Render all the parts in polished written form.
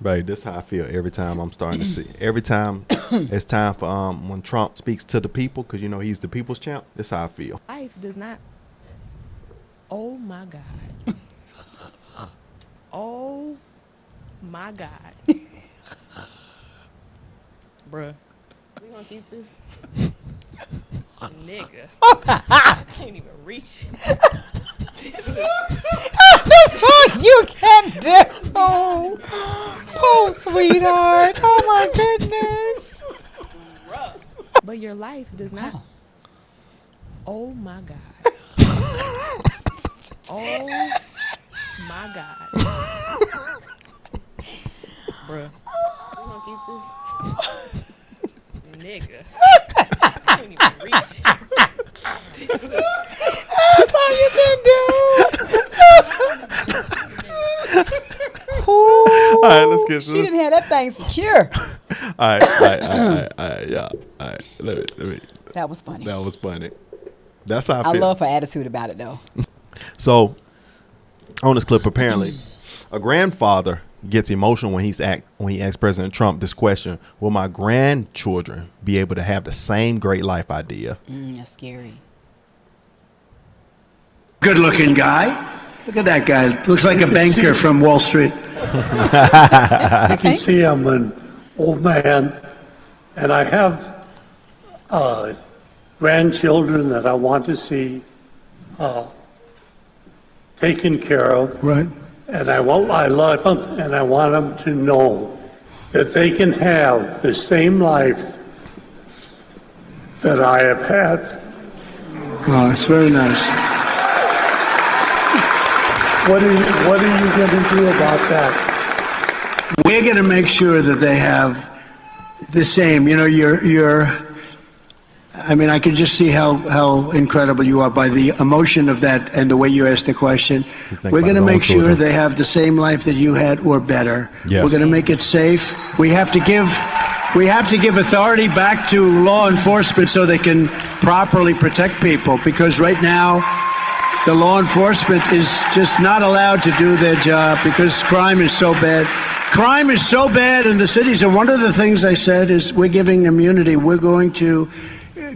Babe, this is how I feel every time I'm starting to see. Every time it's time for when Trump speaks to the people, because you know he's the people's champ. This is how I feel. Life does not. Oh my God. Oh my God. Bruh. We gonna keep this? Nigga. I can't even reach. That's all you can do. Oh, sweetheart. Oh, my goodness. Bruh. But your life does not. Oh my God. Oh my God. Bruh. We gonna keep this? Nigga. I can't even reach. That's all you can do. Ooh, All right, let's get she didn't have that thing secure. All right, yeah. All right, let me. That was funny. That was funny. That's how I I feel. love her attitude about it, though. So, on this clip, apparently, a grandfather gets emotional when he asks President Trump this question: will my grandchildren be able to have the same great life idea? That's scary. Good looking guy. Look at that guy. Looks like a banker from Wall Street. You can see I'm an old man, and I have grandchildren that I want to see taken care of. Right. And I love them, and I want them to know that they can have the same life that I have had. Oh, it's very nice. What are you going to do about that? We're going to make sure that they have the same. You know, I mean, I can just see how incredible you are by the emotion of that and the way you asked the question. We're going to make sure they have the same life that you had or better. Yes. We're going to make it safe. We have to give authority back to law enforcement so they can properly protect people, because right now the law enforcement is just not allowed to do their job because crime is so bad. Crime is so bad in the cities, and one of the things I said is we're giving immunity. We're going to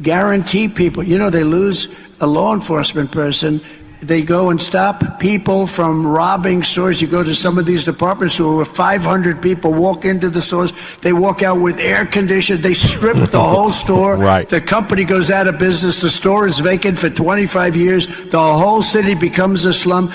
guarantee people, you know, they lose a law enforcement person, they go and stop people from robbing stores. You go to some of these department stores where 500 people walk into the stores, they walk out with air conditioned, they strip the whole store. Right. The company goes out of business, the store is vacant for 25 years, the whole city becomes a slum.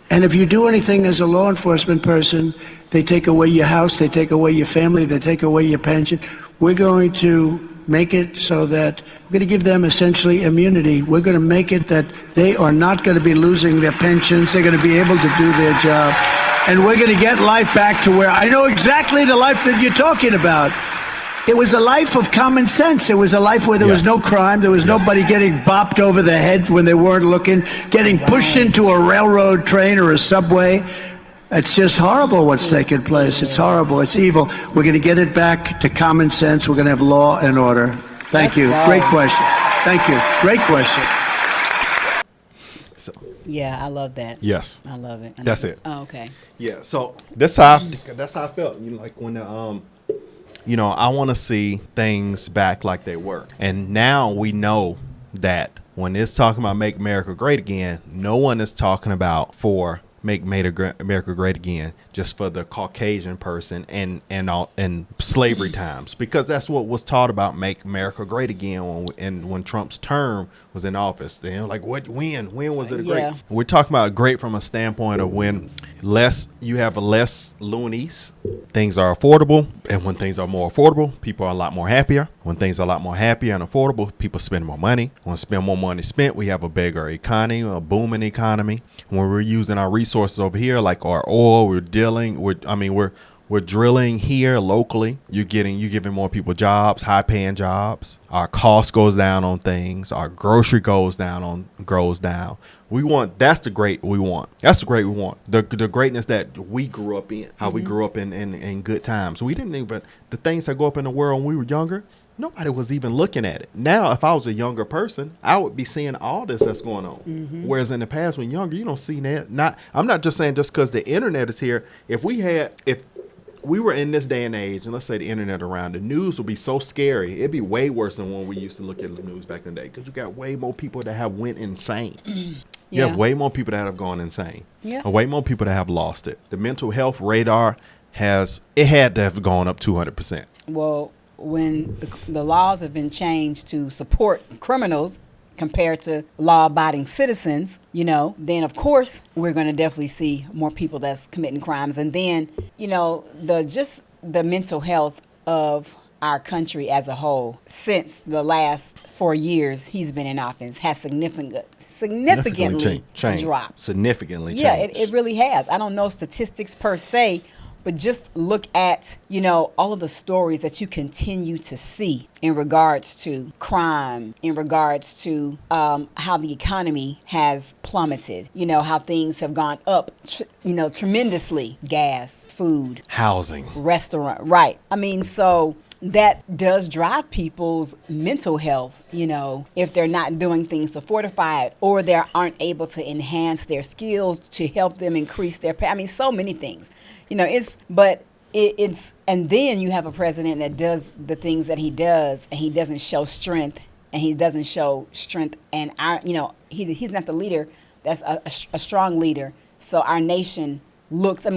And if you do anything as a law enforcement person, they take away your house, they take away your family, they take away your pension. We're going to make it so that we're going to give them essentially immunity. We're going to make it that they are not going to be losing their pensions. They're going to be able to do their job. And we're going to get life back to where I know exactly the life that you're talking about. It was a life of common sense. It was a life where there was no crime. There was nobody getting bopped over the head when they weren't looking, getting pushed into a railroad train or a subway. It's just horrible what's taking place. It's horrible. It's evil. We're going to get it back to common sense. We're going to have law and order. Thank you. Great question. Thank you. Great question. So, Yeah, I love that. yes, I love it. that's it. Oh, okay. Yeah. So that's how I felt. You know, like when you know, I want to see things back like they were, and now we know that when it's talking about make America great again, no one is talking about for make America great again just for the Caucasian person and slavery times, because that's what was taught about make America great again when Trump's term was in office. You know, like when was it great? Yeah. We're talking about great from a standpoint of when you have less loonies, things are affordable, and when things are more affordable, people are a lot more happier. When things are a lot more happier and affordable, people spend more money. When we spend more money spent, we have a bigger economy, a booming economy. When we're using our resources over here, like our oil, we're drilling here locally. You're giving more people jobs, high paying jobs. Our cost goes down on things. Our grocery goes down. That's the great we want. That's the great we want. The greatness that we grew up in, how we grew up in good times. We didn't even, the things that go up in the world when we were younger, nobody was even looking at it. Now, if I was a younger person, I would be seeing all this that's going on. Whereas in the past, when younger, you don't see that. I'm not just saying just because the internet is here. If we were in this day and age, and let's say the internet around, the news would be so scary. It'd be way worse than when we used to look at the news back in the day, because you got way more people that have went insane. You have way more people that have gone insane. Yeah. Or way more people that have lost it. The mental health radar had to have gone up 200%. Well, when the laws have been changed to support criminals compared to law-abiding citizens, then of course we're going to definitely see more people that's committing crimes. And then, the mental health of our country as a whole since the last 4 years he's been in office has significantly changed. dropped. Significantly Yeah, changed. it really has. I don't know statistics per se, but just look at, all of the stories that you continue to see in regards to crime, in regards to how the economy has plummeted, how things have gone up, tremendously. Gas, food, Housing. restaurant, right. I mean, so that does drive people's mental health, if they're not doing things to fortify it, or they aren't able to enhance their skills to help them increase their pay. I mean, so many things, it's, and then you have a president that does the things that he does, and he doesn't show strength, and he's not the leader that's a strong leader. So our nation looks,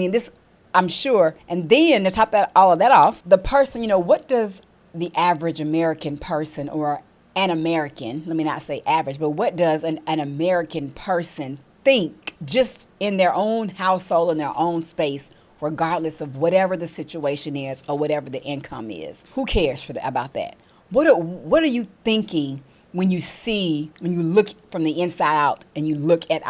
I'm sure. And then to top all of that off, the person, what does the average American person, or an American, let me not say average, but what does an American person think just in their own household, in their own space, regardless of whatever the situation is or whatever the income is? Who cares about that? What are you thinking when you look from the inside out and you look at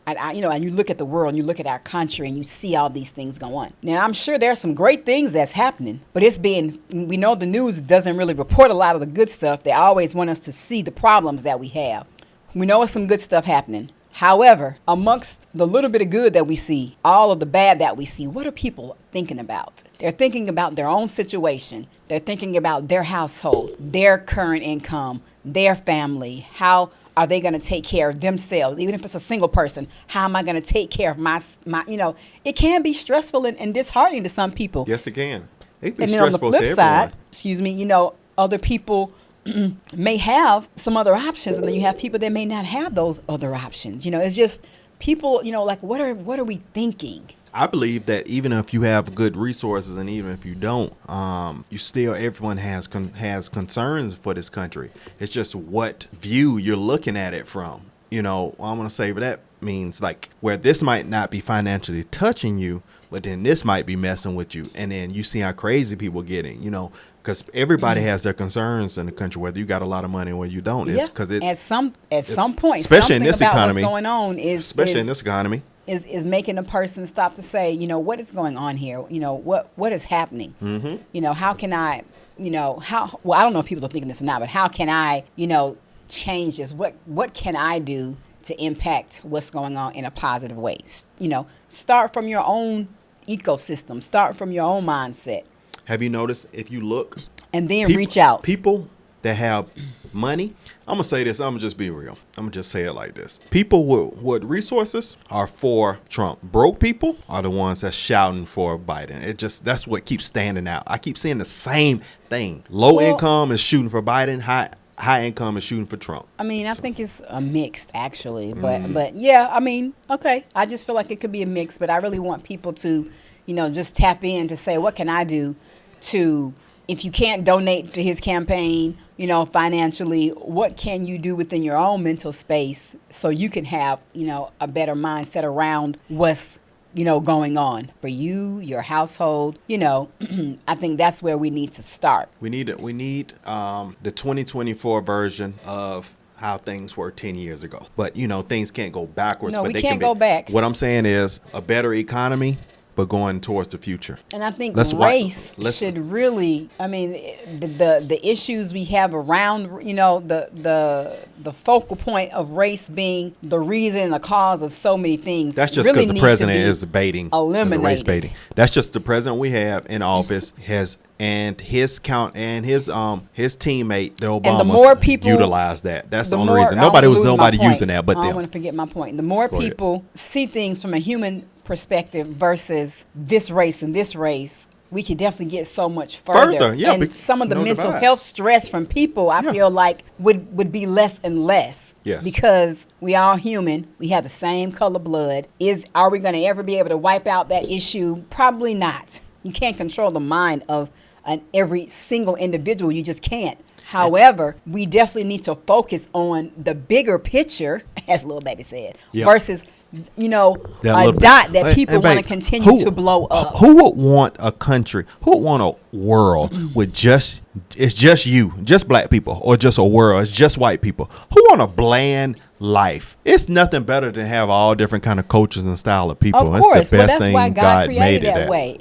and you look at the world, and you look at our country, and you see all these things go on. Now, I'm sure there's some great things that's happening, but we know the news doesn't really report a lot of the good stuff. They always want us to see the problems that we have. We know it's some good stuff happening. However, amongst the little bit of good that we see, all of the bad that we see, what are people thinking about? They're thinking about their own situation. They're thinking about their household, their current income, their family. How are they going to take care of themselves? Even if it's a single person, how am I going to take care of my, it can be stressful and disheartening to some people. Yes, it can. It can be And then on the stressful flip to side, everyone. other people may have some other options, and then you have people that may not have those other options. It's just people, what are we thinking? I believe that even if you have good resources, and even if you don't, everyone has concerns for this country. It's just what view you're looking at it from. I'm going to say that means like where this might not be financially touching you, but then this might be messing with you. And then you see how crazy people getting, because everybody has their concerns in the country, whether you got a lot of money or whether you don't. It's because at some point, especially in this economy, what's going on in this economy. Is making a person stop to say, what is going on here? What is happening? Mm-hmm. How can I, I don't know if people are thinking this or not, but how can I, change this? What can I do to impact what's going on in a positive way? Start from your own ecosystem, start from your own mindset. Have you noticed if you look? And then reach out. People that have money, I'm going to say this, I'm going to just be real. I'm going to just say it like this. People with resources are for Trump. Broke people are the ones that's shouting for Biden. That's what keeps standing out. I keep seeing the same thing. Low income is shooting for Biden. High income is shooting for Trump. I think it's a mixed, actually. But yeah, okay. I just feel like it could be a mix, but I really want people to, just tap in to say, what can I do to, if you can't donate to his campaign, financially, what can you do within your own mental space so you can have, a better mindset around what's, going on for you, your household. I think that's where we need to start. We need the 2024 version of how things were 10 years ago. But, things can't go backwards. No, but we they can't go back. What I'm saying is a better economy, but going towards the future. And I think race should really, the issues we have around, the focal point of race being the reason, the cause of so many things. That's just really because the president is debating race baiting. That's just the president we have in office and his teammate, the Obamas, and the more people utilize that. That's the only reason. Nobody using that but them. I don't want to forget my point. The more people see things from a human perspective versus this race and this race, we could definitely get so much further. Yeah, and some of the no mental divide. health stress from people, I Yeah. feel like would be less and less. Yes. Because we all human. We have the same color blood. Are we going to ever be able to wipe out that issue? Probably not. You can't control the mind of every single individual. You just can't. However, we definitely need to focus on the bigger picture, as Lil Baby said, Yep. versus, That a little dot bit. that people And want to babe, continue to blow up. Who would want a country? Who would want a world with it's just you, just black people, or just a world, it's just white people? Who want a bland life? It's nothing better than have all different kind of cultures and style of people. Of course, It's the best that's thing why God made created it that way.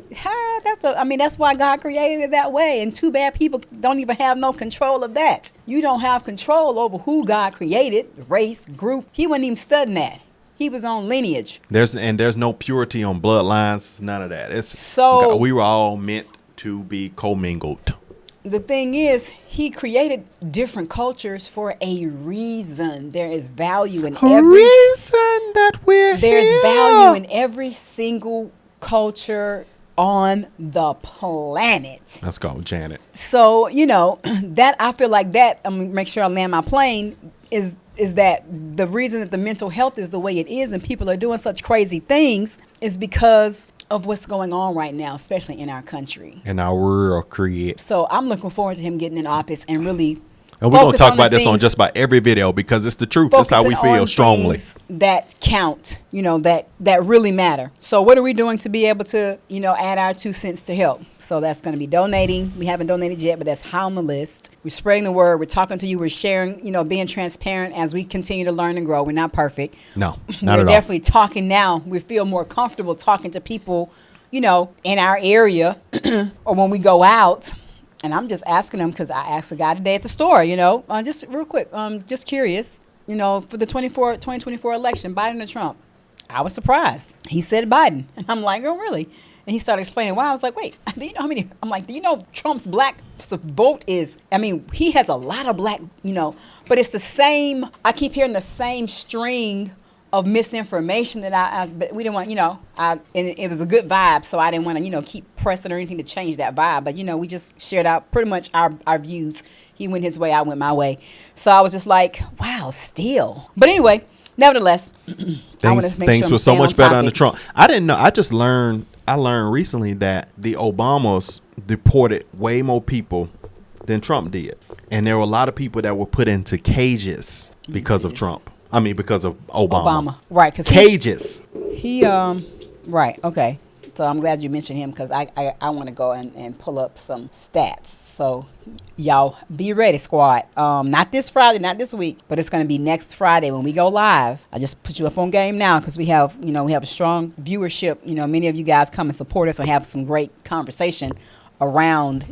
That's why God created it that way. And too bad people don't even have no control of that. You don't have control over who God created, race, group. He wasn't even studying that. He was on lineage. There's no purity on bloodlines, none of that. So- we were all meant to be commingled. The thing is, he created different cultures for a reason. There is value in That we're There's here. value in every single culture on the planet. Let's go, Janet. So, that I feel like that, I'm gonna make sure I land my plane, is that the reason that the mental health is the way it is and people are doing such crazy things is because of what's going on right now, especially in our country. And our world create. So I'm looking forward to him getting in office and really And we're going to focus talk on the about this on things- just about every video because it's the truth. That's how we focusing feel on strongly. things that count, that really matter. So what are we doing to be able to, add our 2 cents to help? So that's going to be donating. We haven't donated yet, but that's high on the list. We're spreading the word. We're talking to you. We're sharing, being transparent as we continue to learn and grow. We're not perfect. No, not We're at all. definitely talking now. We feel more comfortable talking to people, in our area or when we go out. And I'm just asking them because I asked a guy today at the store, just real quick, just curious, for the 2024 election, Biden or Trump. I was surprised. He said Biden. And I'm like, oh, really? And he started explaining why. I was like, wait, do you know how many? I'm like, do you know Trump's black vote is? I mean, he has a lot of black, but it's the same. I keep hearing the same string of misinformation that but we didn't want, and it was a good vibe, so I didn't want to, keep pressing or anything to change that vibe. But, we just shared out pretty much our views. He went his way, I went my way. So I was just like, wow, still. But anyway, nevertheless, I want to make Things sure were so much better under topic. Trump. I didn't know. I learned recently that the Obamas deported way more people than Trump did. And there were a lot of people that were put into cages because of Trump. I mean, because of Obama. Right. Cause Cages. He right. Okay. So I'm glad you mentioned him because I want to go and pull up some stats. So y'all be ready, squad. Not this Friday, not this week, but it's going to be next Friday when we go live. I just put you up on game now because we have a strong viewership. Many of you guys come and support us and have some great conversation around,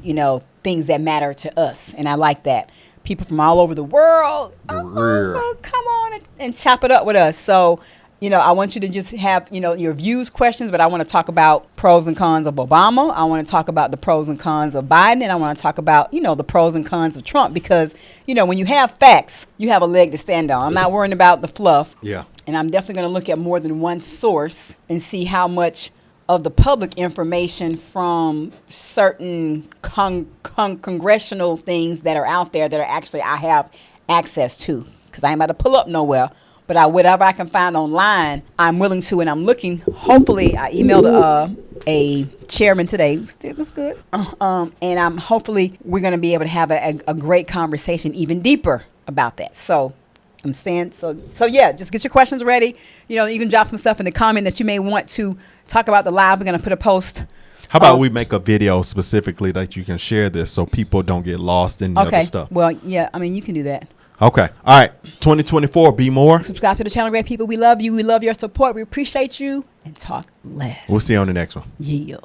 things that matter to us. And I like that. People from all over the world, come on and chop it up with us. So, I want you to just have, your views, questions, but I want to talk about pros and cons of Obama. I want to talk about the pros and cons of Biden. And I want to talk about, the pros and cons of Trump because, when you have facts, you have a leg to stand on. I'm not worrying about the fluff. Yeah. And I'm definitely going to look at more than one source and see how much of the public information from certain congressional things that are out there that are actually I have access to because I ain't about to pull up nowhere. But whatever I can find online, I'm willing to, and I'm looking. Hopefully, I emailed a chairman today. It was good. And hopefully we're going to be able to have a great conversation, even deeper about that. So I'm saying, so yeah, just get your questions ready. You can drop some stuff in the comment that you may want to talk about the live. We're going to put a post. How about we make a video specifically that you can share this so people don't get lost in the other stuff? Well, yeah, you can do that. Okay. All right. 2024, be more. Subscribe to the channel, great people. We love you. We love your support. We appreciate you. And talk less. We'll see you on the next one. Yeah.